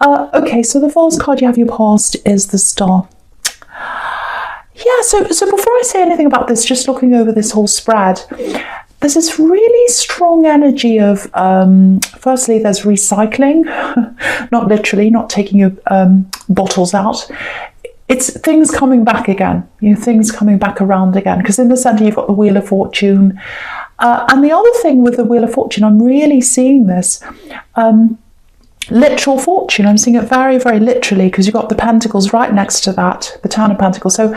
Okay, so the false card you have your past is the Star. Yeah, so before I say anything about this, just looking over this whole spread, there's this really strong energy of, firstly, there's recycling, not literally, not taking your bottles out. It's things coming back again, things coming back around again, because in the centre you've got the Wheel of Fortune. And the other thing with the Wheel of Fortune, I'm really seeing this, literal fortune. I'm seeing it very, very literally, because you've got the Pentacles right next to that, the Town of Pentacles. So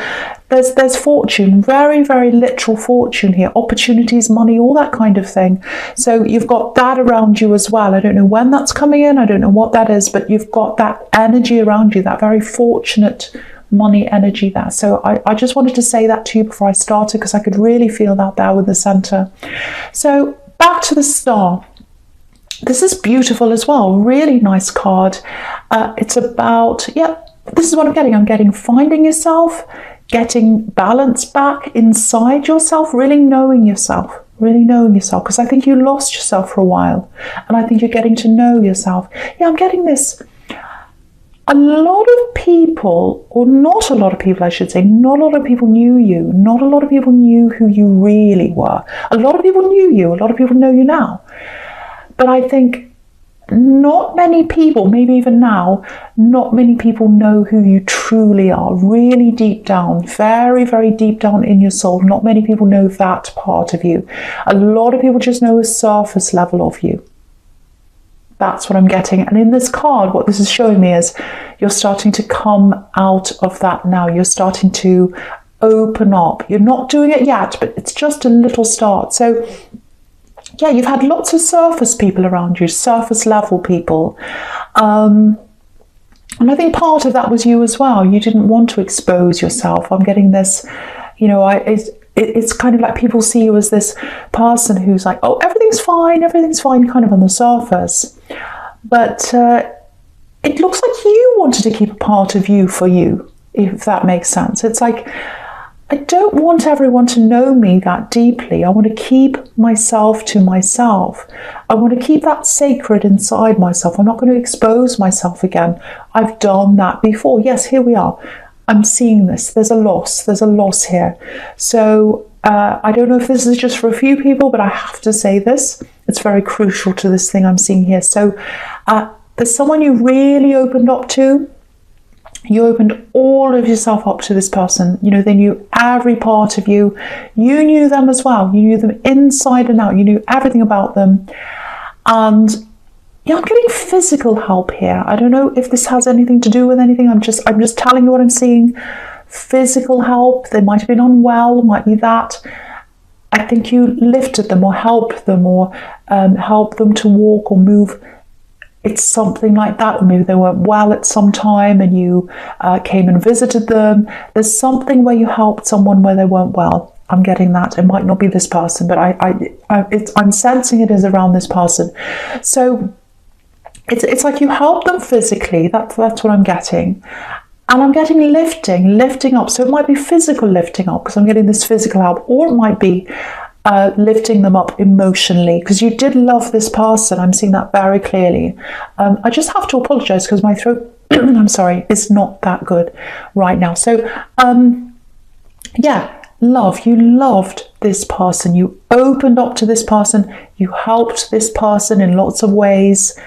there's fortune, very, very literal fortune here, opportunities, money, all that kind of thing. So you've got that around you as well. I don't know when that's coming in, I don't know what that is, but you've got that energy around you, that very fortunate money energy there. So I just wanted to say that to you before I started, because I could really feel that there with the center. So back to the Star. This is beautiful as well, really nice card. It's about, this is what I'm getting. I'm getting finding yourself, getting balance back inside yourself, really knowing yourself, because I think you lost yourself for a while, and I think you're getting to know yourself. Yeah, I'm getting this. A lot of people, or not a lot of people I should say, not a lot of people knew you, not a lot of people knew who you really were. A lot of people knew you, a lot of people know you now. But I think not many people, maybe even now, not many people know who you truly are, really deep down, very, very deep down in your soul. Not many people know that part of you. A lot of people just know a surface level of you. That's what I'm getting. And in this card, what this is showing me is you're starting to come out of that now. You're starting to open up. You're not doing it yet, but it's just a little start. So yeah, you've had lots of surface people around you, surface level people. And I think part of that was you as well. You didn't want to expose yourself. I'm getting this, it's kind of like people see you as this person who's like, oh, everything's fine, kind of on the surface. But it looks like you wanted to keep a part of you for you, if that makes sense. It's like, I don't want everyone to know me that deeply. I want to keep myself to myself. I want to keep that sacred inside myself. I'm not going to expose myself again. I've done that before. Yes, here we are. I'm seeing this. There's a loss here. So I don't know if this is just for a few people, but I have to say this. It's very crucial to this thing I'm seeing here. So there's someone you really opened up to. You opened all of yourself up to this person. They knew every part of you. You knew them as well. You knew them inside and out. You knew everything about them. And yeah, I'm getting physical help here. I don't know if this has anything to do with anything. I'm just telling you what I'm seeing. Physical help. They might have been unwell, might be that. I think you lifted them or helped them or helped them to walk or move. It's something like that. Or maybe they weren't well at some time and you came and visited them. There's something where you helped someone where they weren't well. I'm getting that. It might not be this person, but I'm sensing it is around this person. So it's like you help them physically. That's what I'm getting. And I'm getting lifting up. So it might be physical lifting up because I'm getting this physical help, or it might be lifting them up emotionally because you did love this person. I'm seeing that very clearly. I just have to apologize because my throat, I'm sorry, is not that good right now. So yeah, love. You loved this person. You opened up to this person. You helped this person in lots of ways.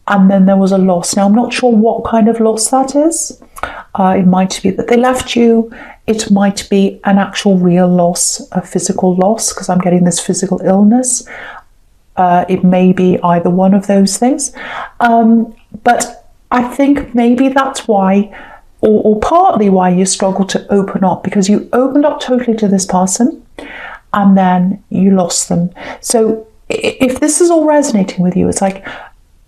And then there was a loss. Now, I'm not sure what kind of loss that is. It might be that they left you. It might be an actual real loss, a physical loss, because I'm getting this physical illness. It may be either one of those things. But I think maybe that's why, or partly why you struggle to open up, because you opened up totally to this person and then you lost them. So if this is all resonating with you, it's like,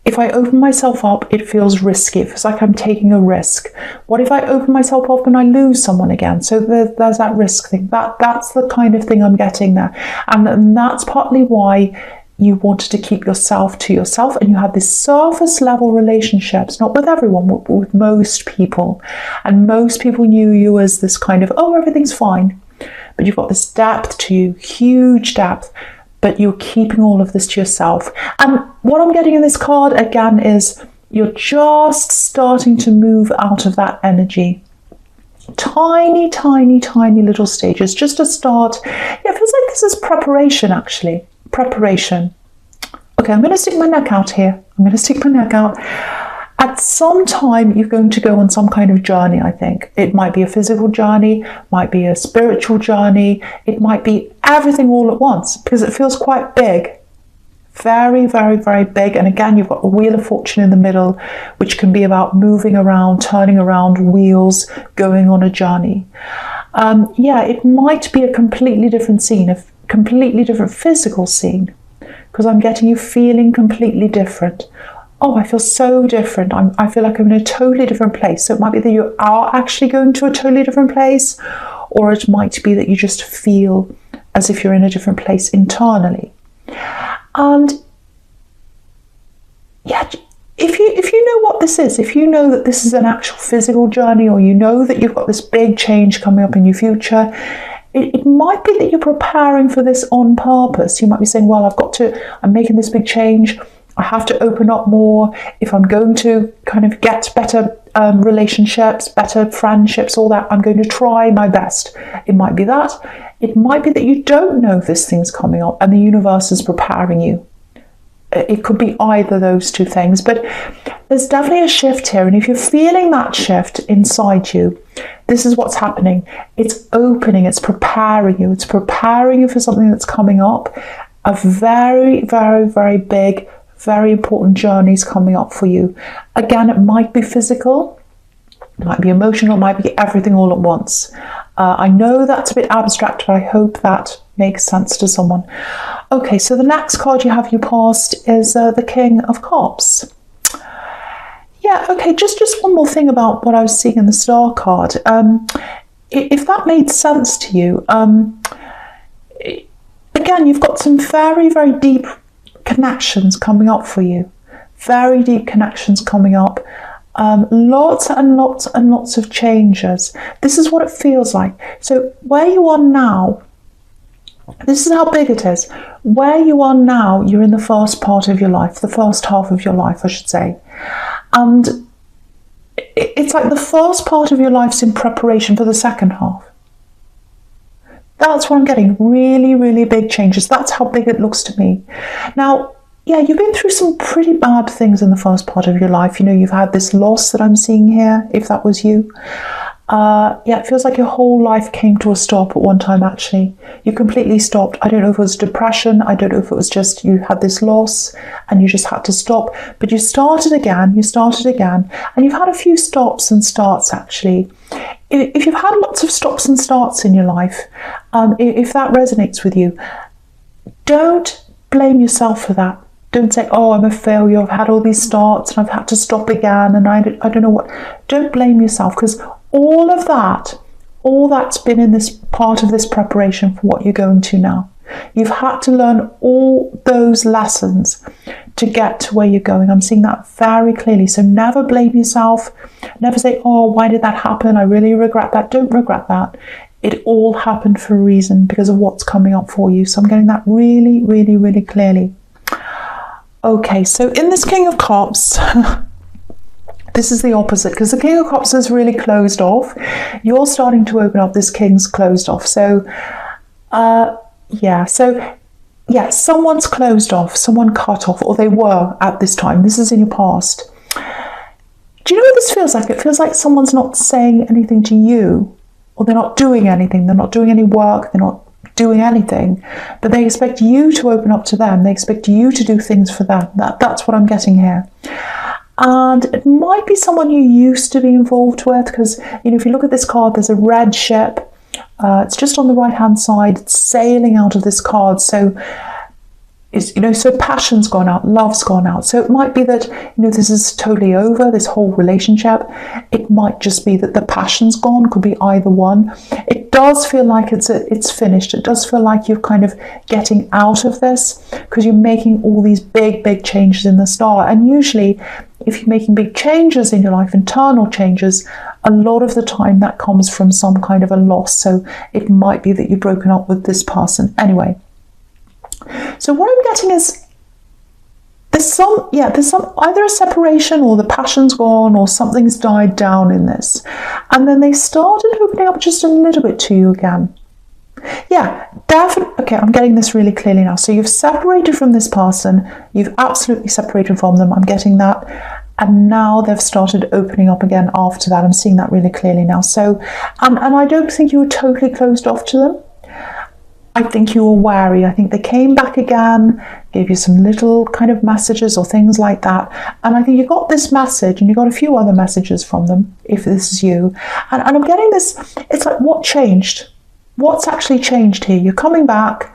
if I open myself up, it feels risky. It feels like I'm taking a risk. What if I open myself up and I lose someone again? So there's that risk thing. That's the kind of thing I'm getting there. And that's partly why you wanted to keep yourself to yourself, and you had this surface level relationships, not with everyone, but with most people. And most people knew you as this kind of, oh, everything's fine. But you've got this depth to you, huge depth. But you're keeping all of this to yourself. And what I'm getting in this card again is You're just starting to move out of that energy. Tiny, tiny, tiny little stages, just to start. Yeah, it feels like this is preparation, actually. Preparation. Okay, I'm going to stick my neck out here. I'm going to stick my neck out. At some time, you're going to go on some kind of journey, I think. It might be a physical journey, might be a spiritual journey. It might be everything all at once, because it feels quite big. Very, very, very big. And again, you've got the Wheel of Fortune in the middle, which can be about moving around, turning around, wheels, going on a journey. Yeah, it might be a completely different scene, a completely different physical scene, because I'm getting you feeling completely different. Oh, I feel so different. I feel like I'm in a totally different place. So it might be that you are actually going to a totally different place, or it might be that you just feel as if you're in a different place internally. And yeah, if you know what this is, if you know that this is an actual physical journey, or you know that you've got this big change coming up in your future, it might be that you're preparing for this on purpose. You might be saying, well, I'm making this big change. I have to open up more. If I'm going to kind of get better relationships, better friendships, all that, I'm going to try my best. It might be that. It might be that you don't know this thing's coming up and the universe is preparing you. It could be either of those two things, but there's definitely a shift here. And if you're feeling that shift inside you, this is what's happening. It's opening, it's preparing you. It's preparing you for something that's coming up. A very, very, very big, very important journeys coming up for you. Again, it might be physical, it might be emotional, it might be everything all at once. I know that's a bit abstract, but I hope that makes sense to someone. Okay, so the next card you have in your past is the King of Cups. Yeah, okay, just one more thing about what I was seeing in the Star card. If that made sense to you, again, you've got some very, very deep connections coming up for you. Very deep connections coming up. Lots and lots and lots of changes. This is what it feels like. So where you are now, this is how big it is. Where you are now, you're in the first part of your life, the first half of your life, I should say. And it's like the first part of your life's in preparation for the second half. That's what I'm getting. Really, really big changes. That's how big it looks to me. Now, yeah, you've been through some pretty bad things in the first part of your life. You know, you've had this loss that I'm seeing here, if that was you. Yeah, it feels like your whole life came to a stop at one time, actually. You completely stopped. I don't know if it was depression. I don't know if it was just you had this loss and you just had to stop. But you started again, and you've had a few stops and starts, actually. If you've had lots of stops and starts in your life, if that resonates with you, don't blame yourself for that. Don't say, oh, I'm a failure, I've had all these starts and I've had to stop again and I don't know what. Don't blame yourself, because all that's been in this part of this preparation for what you're going to now. You've had to learn all those lessons to get to where you're going. I'm seeing that very clearly. So never blame yourself. Never say, oh, why did that happen? I really regret that. Don't regret that. It all happened for a reason, because of what's coming up for you. So I'm getting that really, really, really clearly. Okay, so in this King of Cups, this is the opposite, because the King of Cups is really closed off. You're starting to open up. This King's closed off. So, yeah, someone's closed off, someone cut off, or they were at this time. This is in your past. Do you know what this feels like? It feels like someone's not saying anything to you, or they're not doing anything. They're not doing any work. They're not doing anything, but they expect you to open up to them. They expect you to do things for them. That's what I'm getting here. And it might be someone you used to be involved with, because, you know, if you look at this card, there's a red ship. It's just on the right hand side. It's sailing out of this card. So so passion's gone out, love's gone out. So it might be that, this is totally over, this whole relationship. It might just be that the passion's gone, could be either one. It does feel like it's finished. It does feel like you're kind of getting out of this, because you're making all these big, big changes in the star. And usually, if you're making big changes in your life, internal changes, a lot of the time that comes from some kind of a loss. So it might be that you've broken up with this person. Anyway, so what I'm getting is there's some either a separation or the passion's gone or something's died down in this. And then they started opening up just a little bit to you again. Yeah, definitely. Okay, I'm getting this really clearly now. So you've separated from this person. You've absolutely separated from them. I'm getting that. And now they've started opening up again after that. I'm seeing that really clearly now. So, and I don't think you were totally closed off to them. I think you were wary. I think they came back again, gave you some little kind of messages or things like that. And I think you got this message and you got a few other messages from them, if this is you. And I'm getting this, it's like, what changed? What's actually changed here? You're coming back.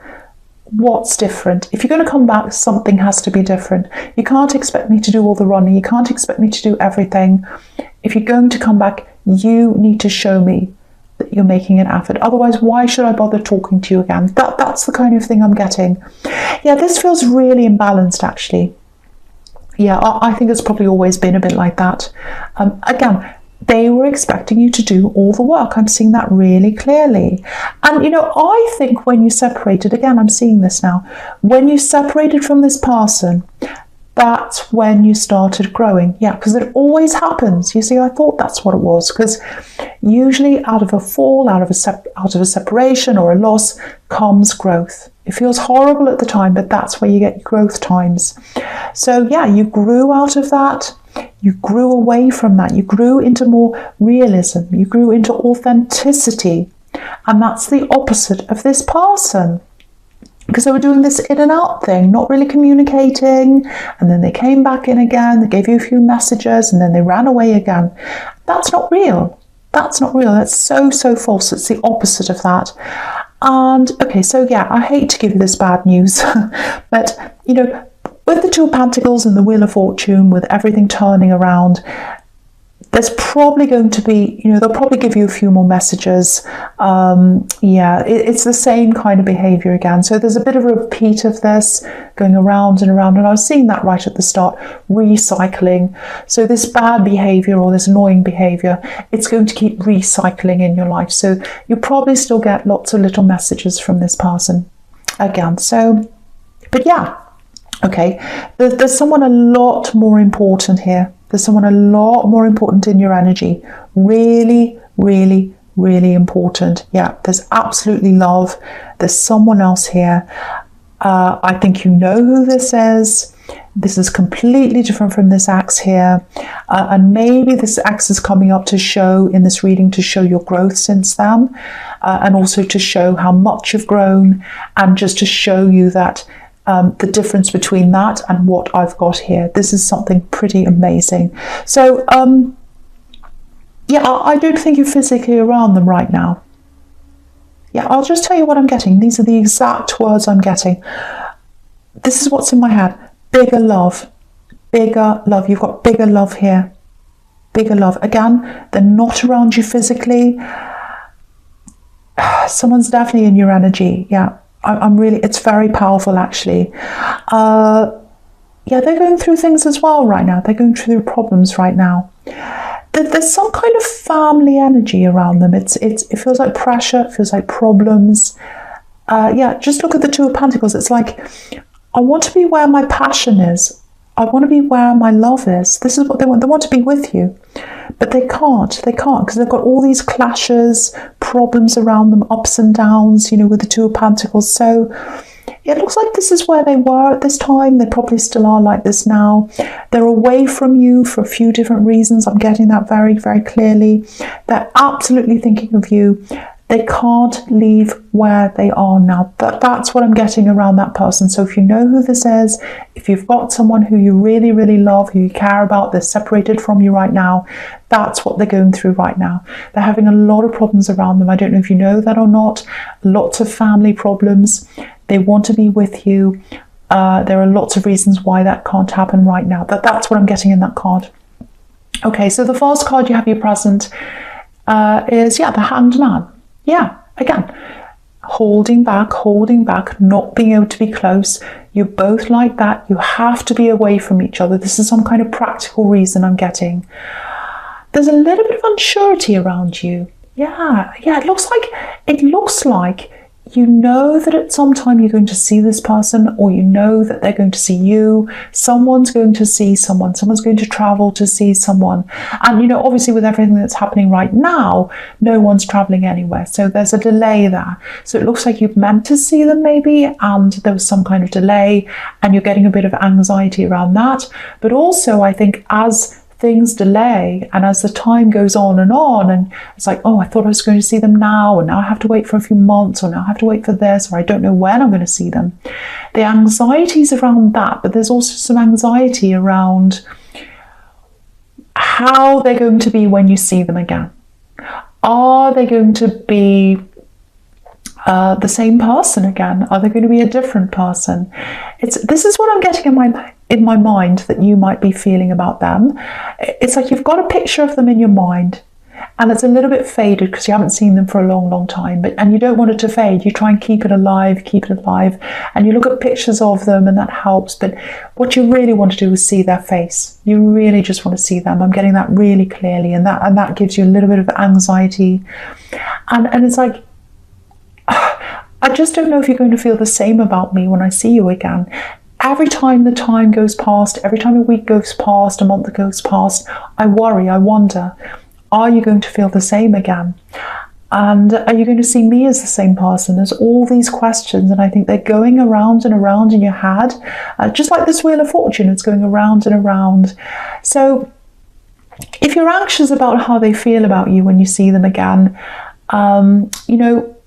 What's different? If you're going to come back, something has to be different. You can't expect me to do all the running. You can't expect me to do everything. If you're going to come back, you need to show me that you're making an effort. Otherwise, why should I bother talking to you again? That's the kind of thing I'm getting. Yeah, this feels really imbalanced, actually. Yeah, I think it's probably always been a bit like that. Again, they were expecting you to do all the work. I'm seeing that really clearly. And, you know, I think when you separated, again, I'm seeing this now, when you separated from this person, that's when you started growing. Yeah, because it always happens. You see, I thought that's what it was, because usually out of a fall, out of a separation or a loss comes growth. It feels horrible at the time, but that's where you get growth times. So yeah, you grew out of that. You grew away from that. You grew into more realism. You grew into authenticity. And that's the opposite of this person. Because they were doing this in and out thing, not really communicating. And then they came back in again. They gave you a few messages and then they ran away again. That's not real. That's not real. That's so false. It's the opposite of that. And okay, so yeah, I hate to give you this bad news, but you know, with the Two of Pentacles and the Wheel of Fortune, with everything turning around, there's probably going to be, you know, they'll probably give you a few more messages. Yeah, it's the same kind of behavior again. So there's a bit of a repeat of this going around and around. And I was seeing that right at the start, recycling. So this bad behavior or this annoying behavior, it's going to keep recycling in your life. So you'll probably still get lots of little messages from this person again. So, but yeah, okay, there's someone a lot more important here. There's someone a lot more important in your energy. Really, really, really important. Yeah, there's absolutely love. There's someone else here. I think you know who this is. This is completely different from this axe here. And maybe this axe is coming up to show, in this reading, to show your growth since then. And also to show how much you've grown. And just to show you that the difference between that and what I've got here. This is something pretty amazing. So, yeah, I don't think you're physically around them right now. Yeah, I'll just tell you what I'm getting. These are the exact words I'm getting. This is what's in my head. Bigger love. Bigger love. You've got bigger love here. Bigger love. Again, they're not around you physically. Someone's definitely in your energy. Yeah. I'm really, it's very powerful actually. Yeah, they're going through things as well right now. They're going through their problems right now. There's some kind of family energy around them. It feels like pressure, it feels like problems. Yeah, just look at the Two of Pentacles. It's like, I want to be where my passion is. I want to be where my love is. This is what they want. They want to be with you. But they can't because they've got all these clashes, problems around them, ups and downs, you know, with the Two of Pentacles. So it looks like this is where they were at this time. They probably still are like this now. They're away from you for a few different reasons. I'm getting that very, very clearly. They're absolutely thinking of you. They can't leave where they are now. That's what I'm getting around that person. So if you know who this is, if you've got someone who you really, really love, who you care about, they're separated from you right now, that's what they're going through right now. They're having a lot of problems around them. I don't know if you know that or not. Lots of family problems. They want to be with you. There are lots of reasons why that can't happen right now. That's what I'm getting in that card. Okay, so the first card you have your present is, yeah, the Hanged Man. Yeah, again, holding back, not being able to be close. You're both like that. You have to be away from each other. This is some kind of practical reason I'm getting. There's a little bit of unsurety around you. Yeah, it looks like you know that at some time you're going to see this person, or you know that they're going to see you. Someone's going to see someone. Someone's going to travel to see someone. And, you know, obviously with everything that's happening right now, no one's traveling anywhere. So there's a delay there. So it looks like you've meant to see them maybe, and there was some kind of delay, and you're getting a bit of anxiety around that. But also, I think as things delay and as the time goes on, and it's like, oh, I thought I was going to see them now, and now I have to wait for a few months, or now I have to wait for this, or I don't know when I'm going to see them. The anxiety's around that, but there's also some anxiety around how they're going to be when you see them again. Are they going to be the same person again? Are they going to be a different person? This is what I'm getting in my mind that you might be feeling about them. It's like you've got a picture of them in your mind, and it's a little bit faded because you haven't seen them for a long time, and you don't want it to fade. You try and keep it alive, and you look at pictures of them, and that helps. But what you really want to do is see their face. You really just want to see them. I'm getting that really clearly, and that gives you a little bit of anxiety, and it's like, I just don't know if you're going to feel the same about me when I see you again. Every time the time goes past, every time a week goes past, a month goes past, I worry, I wonder, are you going to feel the same again? And are you going to see me as the same person? There's all these questions, and I think they're going around and around in your head, just like this Wheel of Fortune, it's going around and around. So if you're anxious about how they feel about you when you see them again, you know,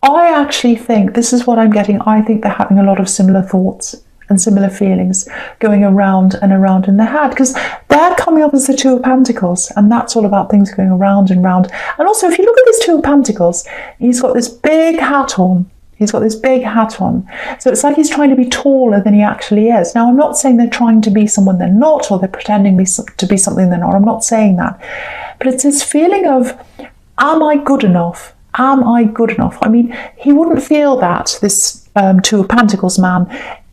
I actually think, this is what I'm getting, I think they're having a lot of similar thoughts and similar feelings going around and around in their head, because they're coming up as the Two of Pentacles, and that's all about things going around and round. And also, if you look at this Two of Pentacles, he's got this big hat on. So it's like he's trying to be taller than he actually is. Now, I'm not saying they're trying to be someone they're not, or they're pretending to be something they're not. I'm not saying that. But it's this feeling of, am I good enough? Am I good enough? I mean, he wouldn't feel that, this Two of Pentacles man,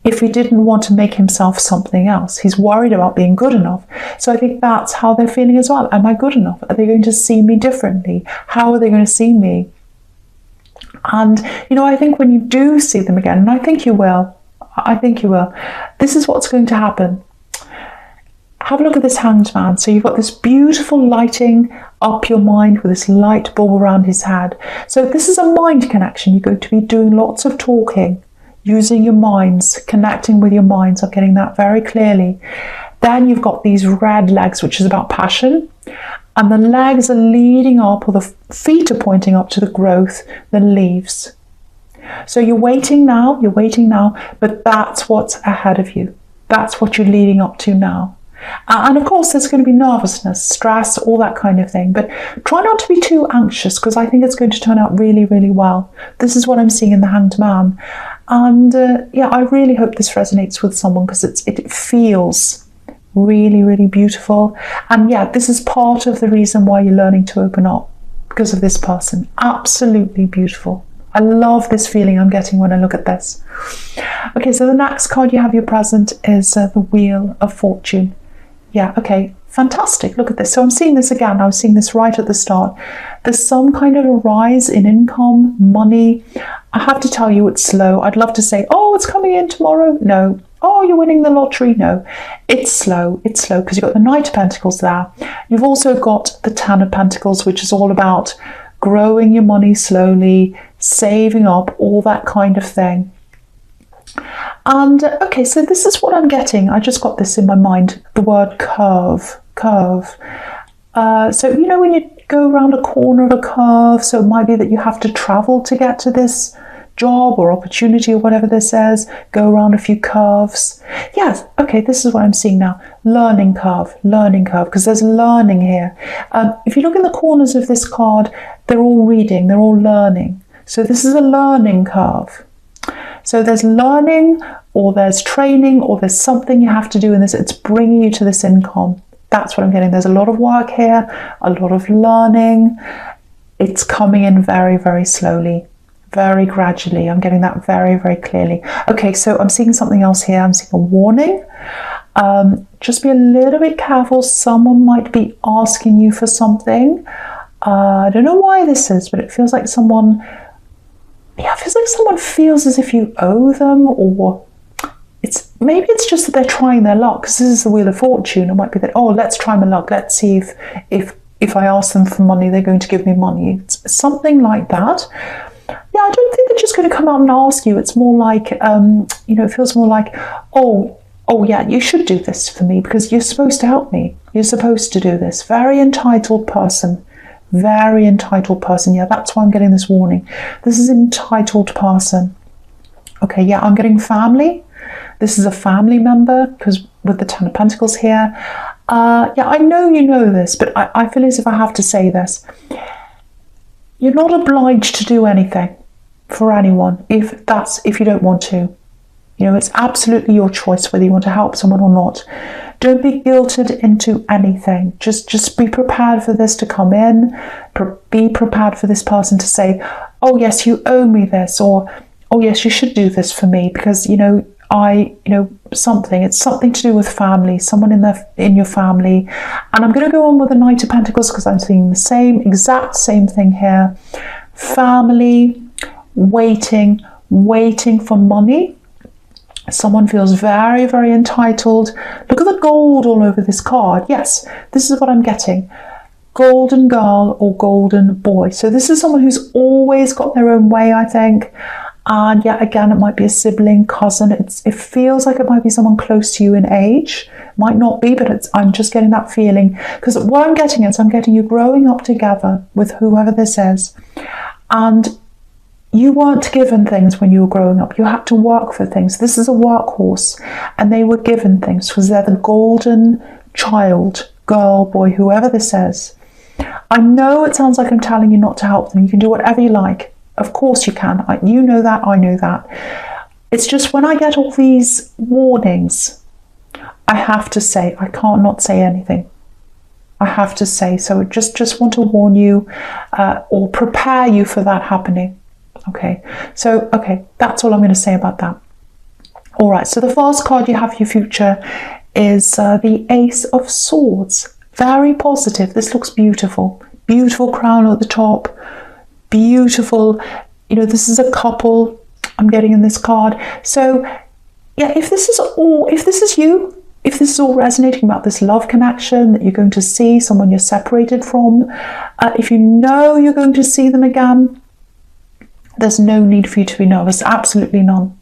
if he didn't want to make himself something else. He's worried about being good enough. So I think that's how they're feeling as well. Am I good enough? Are they going to see me differently? How are they going to see me? And, you know, I think when you do see them again, and I think you will, this is what's going to happen. Have a look at this Hanged Man. So you've got this beautiful lighting up your mind with this light bulb around his head. So this is a mind connection. You're going to be doing lots of talking, using your minds, connecting with your minds. I'm getting that very clearly. Then you've got these red legs, which is about passion. And the legs are leading up, or the feet are pointing up to the growth, the leaves. So you're waiting now, but that's what's ahead of you. That's what you're leading up to now. And of course, there's going to be nervousness, stress, all that kind of thing. But try not to be too anxious, because I think it's going to turn out really, really well. This is what I'm seeing in the Hanged Man. And yeah, I really hope this resonates with someone, because it feels really, really beautiful. And yeah, this is part of the reason why you're learning to open up, because of this person. Absolutely beautiful. I love this feeling I'm getting when I look at this. Okay, so the next card you have your present is the Wheel of Fortune. Yeah, okay, fantastic. Look at this. So I'm seeing this again. I was seeing this right at the start. There's some kind of a rise in income, money. I have to tell you, it's slow. I'd love to say, oh, it's coming in tomorrow. No. Oh, you're winning the lottery. No, it's slow. It's slow because you've got the Knight of Pentacles there. You've also got the Ten of Pentacles, which is all about growing your money slowly, saving up, all that kind of thing. And okay, so this is what I'm getting. I just got this in my mind, the word curve. So, you know, when you go around a corner of a curve, so it might be that you have to travel to get to this job or opportunity or whatever this is, go around a few curves. Yes, okay, this is what I'm seeing now. Learning curve, because there's learning here. If you look in the corners of this card, they're all reading, they're all learning. So this is a learning curve. So there's learning, or there's training, or there's something you have to do in this. It's bringing you to this income. That's what I'm getting. There's a lot of work here, a lot of learning. It's coming in very, very slowly, very gradually. I'm getting that very, very clearly. Okay, so I'm seeing something else here. I'm seeing a warning. Just be a little bit careful. Someone might be asking you for something. I don't know why this is, but it feels like someone yeah, it feels like someone feels as if you owe them, or maybe it's just that they're trying their luck, because this is the Wheel of Fortune. It might be that, oh, let's try my luck. Let's see if I ask them for money, they're going to give me money. It's something like that. Yeah, I don't think they're just going to come out and ask you. It's more like, it feels more like, oh yeah, you should do this for me because you're supposed to help me. You're supposed to do this. Very entitled person. Very entitled person. Yeah, that's why I'm getting this warning. This is an entitled person. Okay, yeah, I'm getting family. This is a family member, because with the Ten of Pentacles here. Yeah, I know you know this, but I feel as if I have to say this. You're not obliged to do anything for anyone if you don't want to. It's absolutely your choice whether you want to help someone or not. Don't be guilted into anything. Just be prepared for this to come in. Be prepared for this person to say, oh yes, you owe me this, or oh yes, you should do this for me because something. It's something to do with family, someone in your family. And I'm going to go on with the Knight of Pentacles because I'm seeing the exact same thing here. Family, waiting for money. Someone feels very, very entitled. Look at the gold all over this card. Yes, this is what I'm getting. Golden girl or golden boy. So this is someone who's always got their own way, I think. And yeah, again, it might be a sibling, cousin. It feels like it might be someone close to you in age. Might not be, but I'm just getting that feeling. Because what I'm getting is I'm getting you growing up together with whoever this is. And you weren't given things when you were growing up. You had to work for things. This is a workhorse. And they were given things because they're the golden child, girl, boy, whoever this is. I know it sounds like I'm telling you not to help them. You can do whatever you like. Of course you can. You know that. I know that. It's just when I get all these warnings, I have to say, I can't not say anything. I have to say. So just want to warn you or prepare you for that happening. Okay. So, okay. That's all I'm going to say about that. All right. So the first card you have for your future is the Ace of Swords. Very positive. This looks beautiful. Beautiful crown at the top. Beautiful. This is a couple I'm getting in this card. So yeah, if this is you, if this is all resonating about this love connection that you're going to see, someone you're separated from, if you know you're going to see them again, there's no need for you to be nervous. Absolutely none.